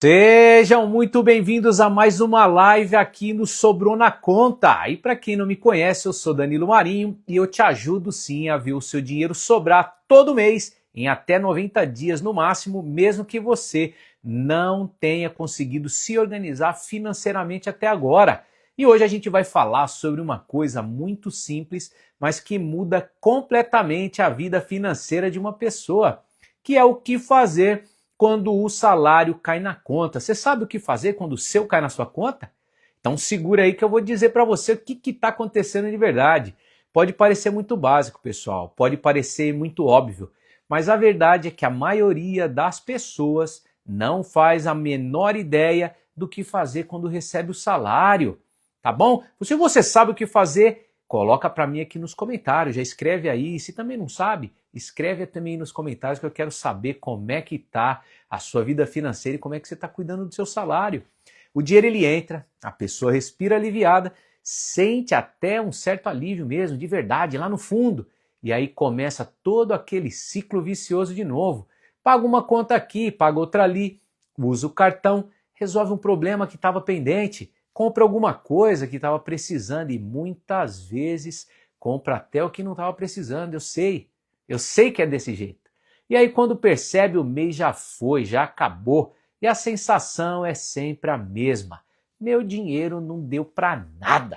Sejam muito bem-vindos a mais uma live aqui no Sobrou na Conta. E para quem não me conhece, eu sou Danilo Marinho e eu te ajudo sim a ver o seu dinheiro sobrar todo mês em até 90 dias no máximo, mesmo que você não tenha conseguido se organizar financeiramente até agora. E hoje a gente vai falar sobre uma coisa muito simples, mas que muda completamente a vida financeira de uma pessoa, que é o que fazer quando o salário cai na conta. Você sabe o que fazer quando o seu cai na sua conta? Então segura aí que eu vou dizer para você o que está acontecendo de verdade. Pode parecer muito básico, pessoal, pode parecer muito óbvio, mas a verdade é que a maioria das pessoas não faz a menor ideia do que fazer quando recebe o salário, tá bom? Se você sabe o que fazer, coloca para mim aqui nos comentários, já escreve aí. Se também não sabe, escreve também nos comentários que eu quero saber como é que tá a sua vida financeira e como é que você está cuidando do seu salário. O dinheiro ele entra, a pessoa respira aliviada, sente até um certo alívio mesmo, de verdade, lá no fundo. E aí começa todo aquele ciclo vicioso de novo. Paga uma conta aqui, paga outra ali, usa o cartão, resolve um problema que estava pendente, compra alguma coisa que estava precisando e muitas vezes compra até o que não estava precisando, eu sei que é desse jeito. E aí quando percebe o mês já foi, já acabou e a sensação é sempre a mesma. Meu dinheiro não deu para nada.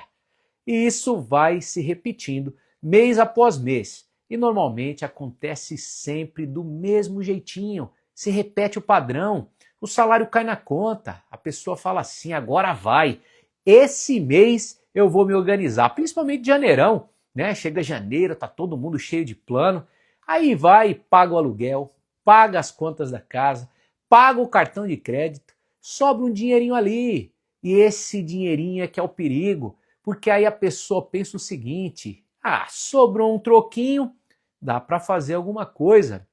E isso vai se repetindo mês após mês. E normalmente acontece sempre do mesmo jeitinho, se repete o padrão. O salário cai na conta, a pessoa fala assim, agora vai. Esse mês eu vou me organizar, principalmente de janeirão, né? Chega janeiro, tá todo mundo cheio de plano. Aí vai e paga o aluguel, paga as contas da casa, paga o cartão de crédito, sobra um dinheirinho ali. E esse dinheirinho é que é o perigo, porque aí a pessoa pensa o seguinte, sobrou um troquinho, dá para fazer alguma coisa.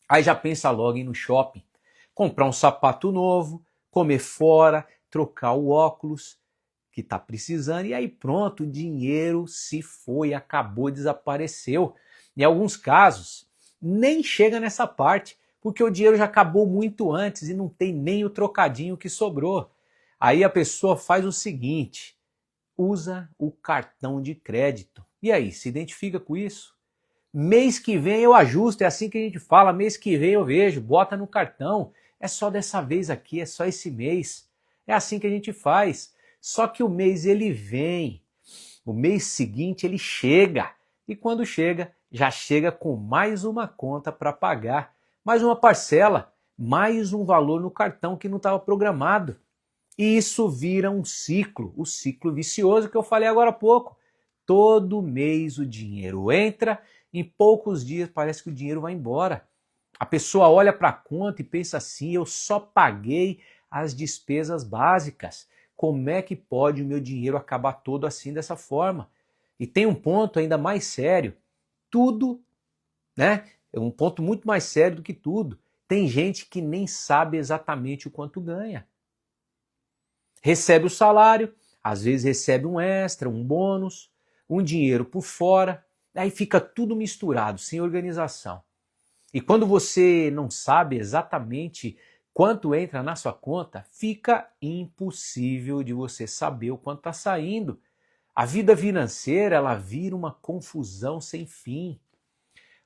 Aí já pensa logo em ir no shopping, comprar um sapato novo, comer fora, trocar o óculos que está precisando e aí pronto, o dinheiro se foi, acabou, desapareceu. Em alguns casos, nem chega nessa parte, porque o dinheiro já acabou muito antes e não tem nem o trocadinho que sobrou. Aí a pessoa faz o seguinte, usa o cartão de crédito. E aí, se identifica com isso? Mês que vem eu ajusto, é assim que a gente fala, mês que vem eu vejo, bota no cartão. É só dessa vez aqui, é só esse mês. É assim que a gente faz. Só que o mês ele vem, o mês seguinte ele chega. E quando chega, já chega com mais uma conta para pagar, mais uma parcela, mais um valor no cartão que não estava programado. E isso vira um ciclo, o ciclo vicioso que eu falei agora há pouco. Todo mês o dinheiro entra, em poucos dias parece que o dinheiro vai embora. A pessoa olha para a conta e pensa assim, eu só paguei as despesas básicas. Como é que pode o meu dinheiro acabar todo assim dessa forma? E tem um ponto ainda mais sério. Tudo, né? É um ponto muito mais sério do que tudo. Tem gente que nem sabe exatamente o quanto ganha. Recebe o salário, às vezes recebe um extra, um bônus, um dinheiro por fora, aí fica tudo misturado, sem organização. E quando você não sabe exatamente quanto entra na sua conta, fica impossível de você saber o quanto está saindo. A vida financeira, ela vira uma confusão sem fim.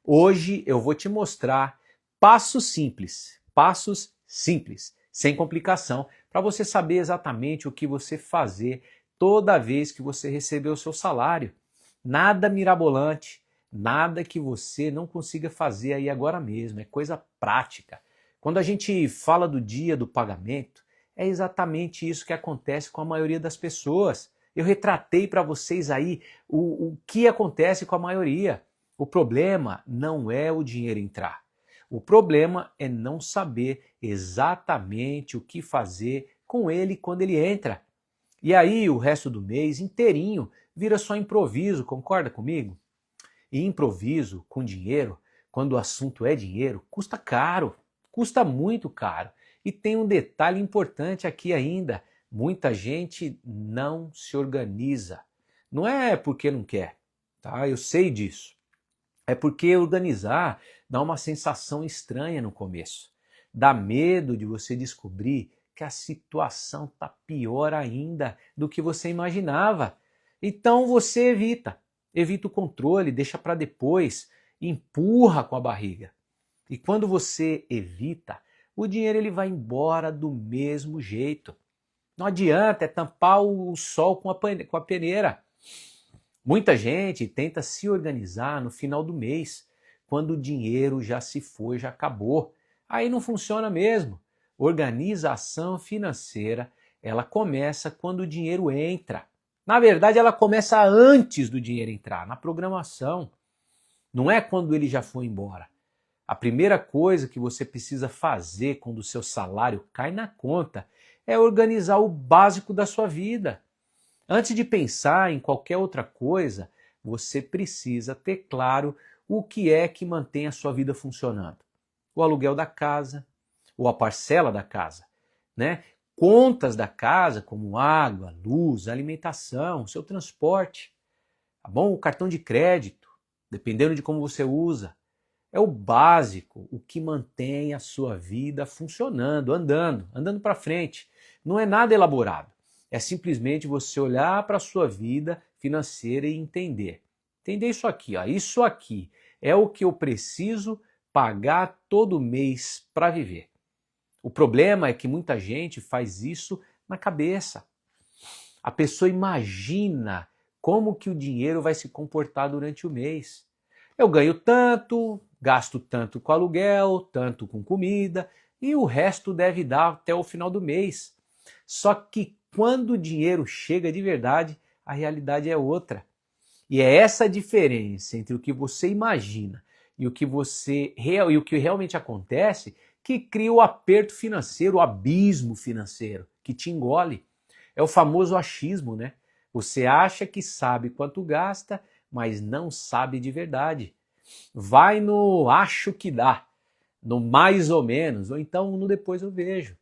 Hoje eu vou te mostrar passos simples, sem complicação, para você saber exatamente o que você fazer toda vez que você receber o seu salário. Nada mirabolante, nada que você não consiga fazer aí agora mesmo, é coisa prática. Quando a gente fala do dia do pagamento, é exatamente isso que acontece com a maioria das pessoas. Eu retratei para vocês aí o que acontece com a maioria. O problema não é o dinheiro entrar. O problema é não saber exatamente o que fazer com ele quando ele entra. E aí o resto do mês inteirinho vira só improviso, concorda comigo? E improviso com dinheiro, quando o assunto é dinheiro, custa caro, custa muito caro. E tem um detalhe importante aqui ainda, muita gente não se organiza. Não é porque não quer, tá? Eu sei disso. É porque organizar dá uma sensação estranha no começo. Dá medo de você descobrir que a situação está pior ainda do que você imaginava. Então você evita o controle, deixa para depois, empurra com a barriga. E quando você evita, o dinheiro ele vai embora do mesmo jeito. Não adianta, é tampar o sol com a peneira. Muita gente tenta se organizar no final do mês, quando o dinheiro já se foi, já acabou. Aí não funciona mesmo. Organização financeira, ela começa quando o dinheiro entra. Na verdade, ela começa antes do dinheiro entrar, na programação. Não é quando ele já foi embora. A primeira coisa que você precisa fazer quando o seu salário cai na conta é organizar o básico da sua vida. Antes de pensar em qualquer outra coisa, você precisa ter claro o que é que mantém a sua vida funcionando. O aluguel da casa, ou a parcela da casa, né? Contas da casa, como água, luz, alimentação, seu transporte, tá bom? O cartão de crédito, dependendo de como você usa. É o básico, o que mantém a sua vida funcionando, andando para frente. Não é nada elaborado. É simplesmente você olhar para a sua vida financeira e entender. Entender isso aqui, ó. Isso aqui é o que eu preciso pagar todo mês para viver. O problema é que muita gente faz isso na cabeça. A pessoa imagina como que o dinheiro vai se comportar durante o mês. Eu ganho tanto, gasto tanto com aluguel, tanto com comida e o resto deve dar até o final do mês. Só que quando o dinheiro chega de verdade, a realidade é outra. E é essa diferença entre o que você imagina e o que realmente acontece que cria o aperto financeiro, o abismo financeiro que te engole. É o famoso achismo, né? Você acha que sabe quanto gasta, mas não sabe de verdade. Vai no acho que dá, no mais ou menos, ou então no depois eu vejo.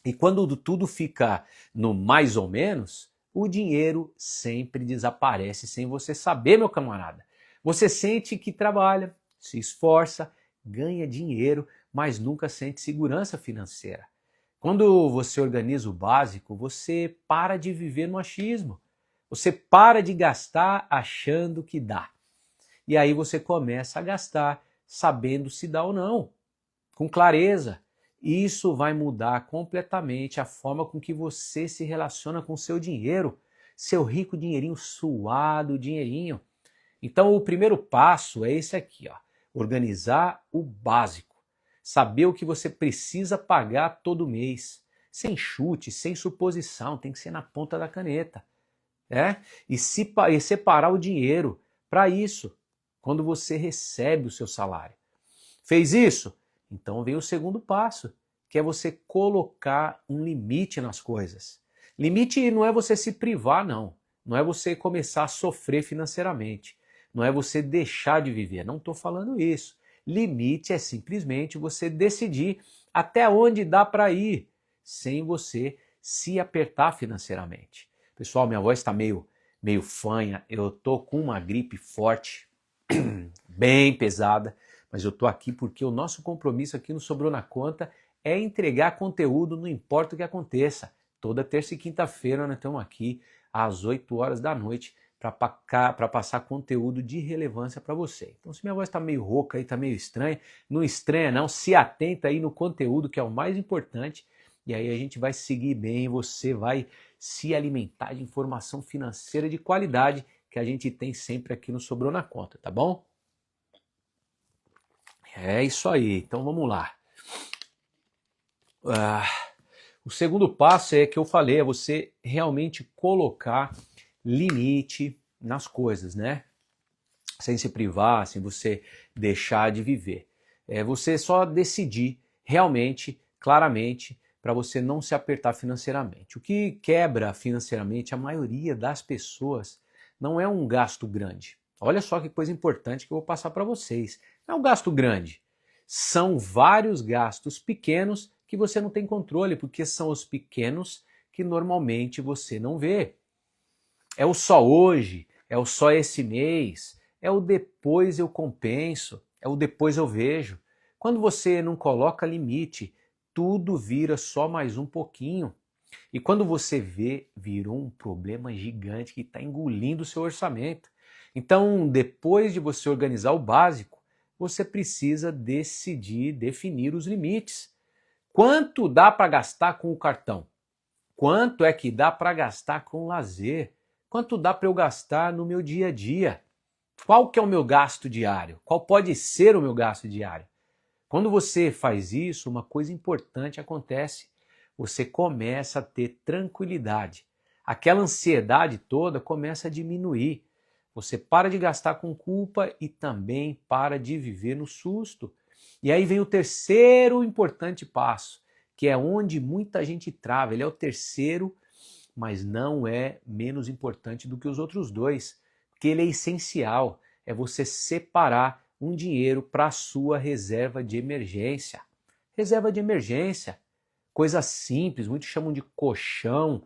E quando tudo fica no mais ou menos, o dinheiro sempre desaparece sem você saber, meu camarada. Você sente que trabalha, se esforça, ganha dinheiro, mas nunca sente segurança financeira. Quando você organiza o básico, você para de viver no achismo. Você para de gastar achando que dá. E aí você começa a gastar sabendo se dá ou não, com clareza. Isso vai mudar completamente a forma com que você se relaciona com o seu dinheiro, seu rico dinheirinho, suado dinheirinho. Então o primeiro passo é esse aqui, ó, organizar o básico. Saber o que você precisa pagar todo mês. Sem chute, sem suposição, tem que ser na ponta da caneta. E separar o dinheiro para isso, quando você recebe o seu salário. Fez isso? Então vem o segundo passo, que é você colocar um limite nas coisas. Limite não é você se privar, não. Não é você começar a sofrer financeiramente. Não é você deixar de viver. Não estou falando isso. Limite é simplesmente você decidir até onde dá para ir, sem você se apertar financeiramente. Pessoal, minha voz está meio fanha. Eu tô com uma gripe forte, bem pesada. Mas eu estou aqui porque o nosso compromisso aqui no Sobrou na Conta é entregar conteúdo, não importa o que aconteça. Toda terça e quinta-feira nós estamos aqui às 8 horas da noite para passar conteúdo de relevância para você. Então se minha voz está meio rouca, está meio estranha, não estranha não, se atenta aí no conteúdo que é o mais importante e aí a gente vai seguir bem, você vai se alimentar de informação financeira de qualidade que a gente tem sempre aqui no Sobrou na Conta, tá bom? É isso aí, então vamos lá. O segundo passo é que eu falei, é você realmente colocar limite nas coisas, né? Sem se privar, sem você deixar de viver. É você só decidir realmente, claramente, para você não se apertar financeiramente. O que quebra financeiramente a maioria das pessoas não é um gasto grande. Olha só que coisa importante que eu vou passar para vocês. Não é um gasto grande. São vários gastos pequenos que você não tem controle, porque são os pequenos que normalmente você não vê. É o só hoje, é o só esse mês, é o depois eu compenso, é o depois eu vejo. Quando você não coloca limite, tudo vira só mais um pouquinho. E quando você vê, virou um problema gigante que está engolindo o seu orçamento. Então, depois de você organizar o básico, você precisa decidir, definir os limites. Quanto dá para gastar com o cartão? Quanto é que dá para gastar com lazer? Quanto dá para eu gastar no meu dia a dia? Qual que é o meu gasto diário? Qual pode ser o meu gasto diário? Quando você faz isso, uma coisa importante acontece. Você começa a ter tranquilidade. Aquela ansiedade toda começa a diminuir. Você para de gastar com culpa e também para de viver no susto. E aí vem o terceiro importante passo, que é onde muita gente trava. Ele é o terceiro, mas não é menos importante do que os outros dois, porque ele é essencial. É você separar um dinheiro para a sua reserva de emergência. Reserva de emergência, coisa simples, muitos chamam de colchão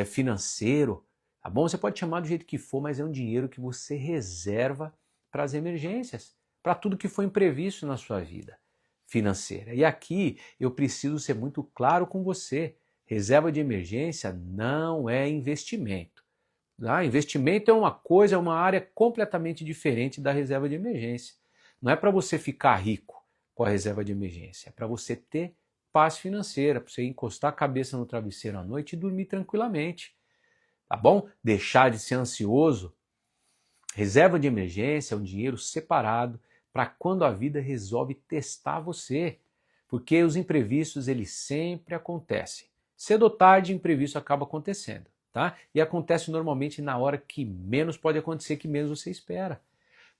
financeiro, tá bom? Você pode chamar do jeito que for, mas é um dinheiro que você reserva para as emergências, para tudo que foi imprevisto na sua vida financeira. E aqui eu preciso ser muito claro com você. Reserva de emergência não é investimento. Tá? Investimento é uma coisa, é uma área completamente diferente da reserva de emergência. Não é para você ficar rico com a reserva de emergência, é para você ter paz financeira, para você encostar a cabeça no travesseiro à noite e dormir tranquilamente. Tá bom? Deixar de ser ansioso. Reserva de emergência é um dinheiro separado para quando a vida resolve testar você. Porque os imprevistos, eles sempre acontecem. Cedo ou tarde, imprevisto acaba acontecendo. Tá? E acontece normalmente na hora que menos pode acontecer, que menos você espera.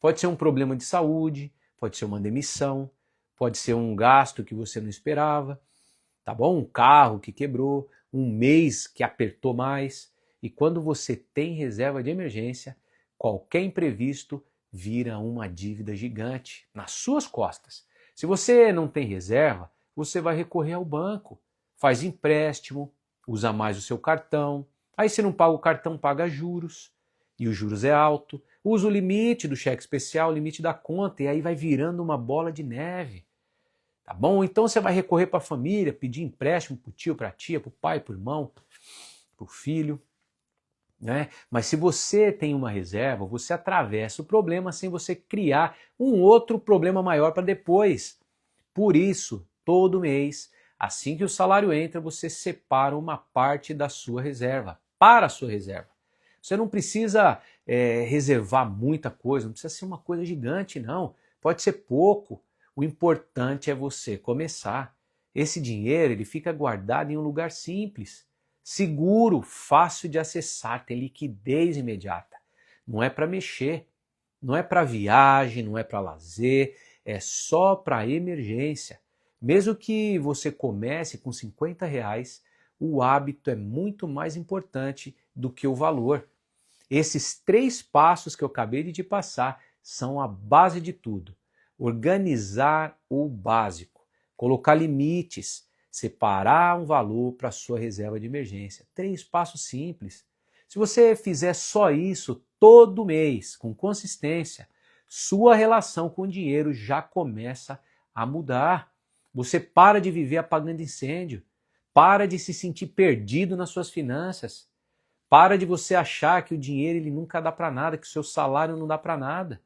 Pode ser um problema de saúde, pode ser uma demissão, pode ser um gasto que você não esperava, tá bom? Um carro que quebrou, um mês que apertou mais. E quando você tem reserva de emergência, qualquer imprevisto vira uma dívida gigante nas suas costas. Se você não tem reserva, você vai recorrer ao banco, faz empréstimo, usa mais o seu cartão. Aí se não paga o cartão, paga juros, e os juros é alto. Usa o limite do cheque especial, o limite da conta, e aí vai virando uma bola de neve. Tá bom? Então você vai recorrer para a família, pedir empréstimo para o tio, para a tia, para o pai, para o irmão, para o filho. Né? Mas se você tem uma reserva, você atravessa o problema sem você criar um outro problema maior para depois. Por isso, todo mês, assim que o salário entra, você separa uma parte da sua reserva, para a sua reserva. Você não precisa reservar muita coisa, não precisa ser uma coisa gigante, não. Pode ser pouco. O importante é você começar. Esse dinheiro ele fica guardado em um lugar simples, seguro, fácil de acessar, tem liquidez imediata. Não é para mexer, não é para viagem, não é para lazer, é só para emergência. Mesmo que você comece com R$ 50, o hábito é muito mais importante do que o valor. Esses 3 passos que eu acabei de te passar são a base de tudo. Organizar o básico, colocar limites, separar um valor para a sua reserva de emergência. 3 passos simples. Se você fizer só isso todo mês, com consistência, sua relação com o dinheiro já começa a mudar. Você para de viver apagando incêndio, para de se sentir perdido nas suas finanças, para de você achar que o dinheiro ele nunca dá para nada, que o seu salário não dá para nada.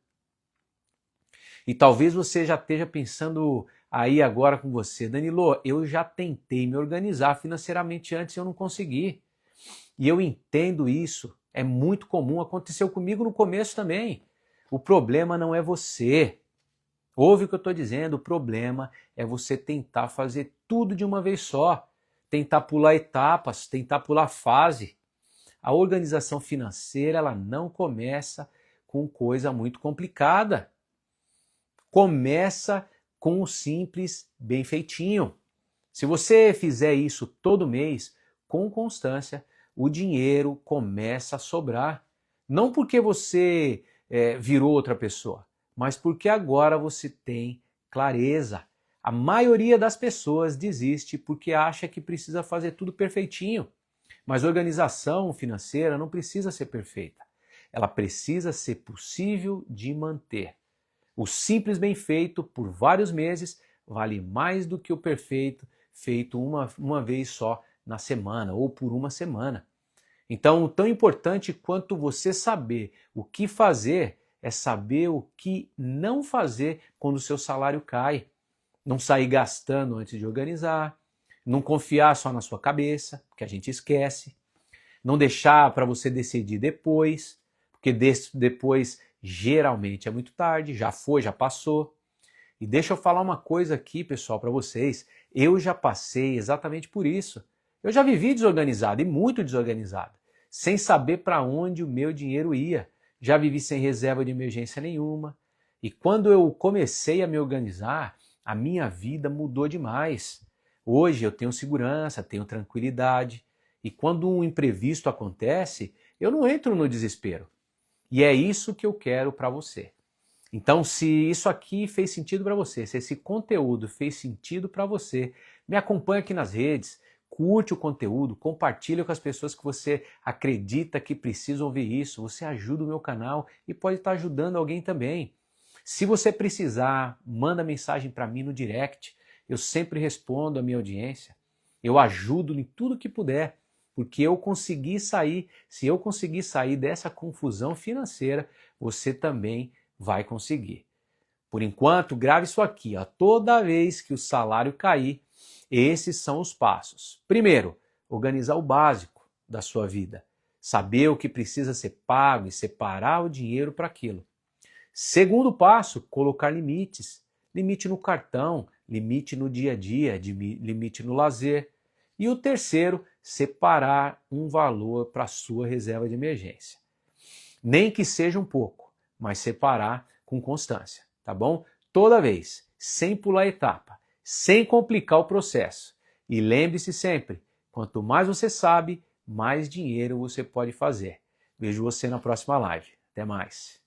E talvez você já esteja pensando aí agora com você, Danilo, eu já tentei me organizar financeiramente antes e eu não consegui. E eu entendo isso, é muito comum, aconteceu comigo no começo também. O problema não é você. Ouve o que eu estou dizendo, o problema é você tentar fazer tudo de uma vez só, tentar pular etapas, tentar pular fase. A organização financeira ela não começa com coisa muito complicada. Começa com o simples bem feitinho. Se você fizer isso todo mês, com constância, o dinheiro começa a sobrar. Não porque você virou outra pessoa, mas porque agora você tem clareza. A maioria das pessoas desiste porque acha que precisa fazer tudo perfeitinho. Mas organização financeira não precisa ser perfeita. Ela precisa ser possível de manter. O simples bem feito por vários meses vale mais do que o perfeito feito uma vez só na semana ou por uma semana. Então, tão importante quanto você saber o que fazer é saber o que não fazer quando o seu salário cai. Não sair gastando antes de organizar, não confiar só na sua cabeça, porque a gente esquece, não deixar para você decidir depois, porque depois geralmente é muito tarde, já foi, já passou. E deixa eu falar uma coisa aqui, pessoal, para vocês. Eu já passei exatamente por isso. Eu já vivi desorganizado e muito desorganizado, sem saber para onde o meu dinheiro ia. Já vivi sem reserva de emergência nenhuma. E quando eu comecei a me organizar, a minha vida mudou demais. Hoje eu tenho segurança, tenho tranquilidade. E quando um imprevisto acontece, eu não entro no desespero. E é isso que eu quero para você. Então, se isso aqui fez sentido para você, se esse conteúdo fez sentido para você, me acompanha aqui nas redes, curte o conteúdo, compartilha com as pessoas que você acredita que precisam ouvir isso. Você ajuda o meu canal e pode estar ajudando alguém também. Se você precisar, manda mensagem para mim no direct. Eu sempre respondo a minha audiência. Eu ajudo em tudo que puder, porque eu consegui sair. Se eu conseguir sair dessa confusão financeira, você também vai conseguir. Por enquanto, grave isso aqui, ó. Toda vez que o salário cair, esses são os passos. Primeiro, organizar o básico da sua vida. Saber o que precisa ser pago e separar o dinheiro para aquilo. Segundo passo, colocar limites. Limite no cartão, limite no dia a dia, limite no lazer. E o terceiro, separar um valor para a sua reserva de emergência. Nem que seja um pouco, mas separar com constância, tá bom? Toda vez, sem pular etapa, sem complicar o processo. E lembre-se sempre, quanto mais você sabe, mais dinheiro você pode fazer. Vejo você na próxima live. Até mais.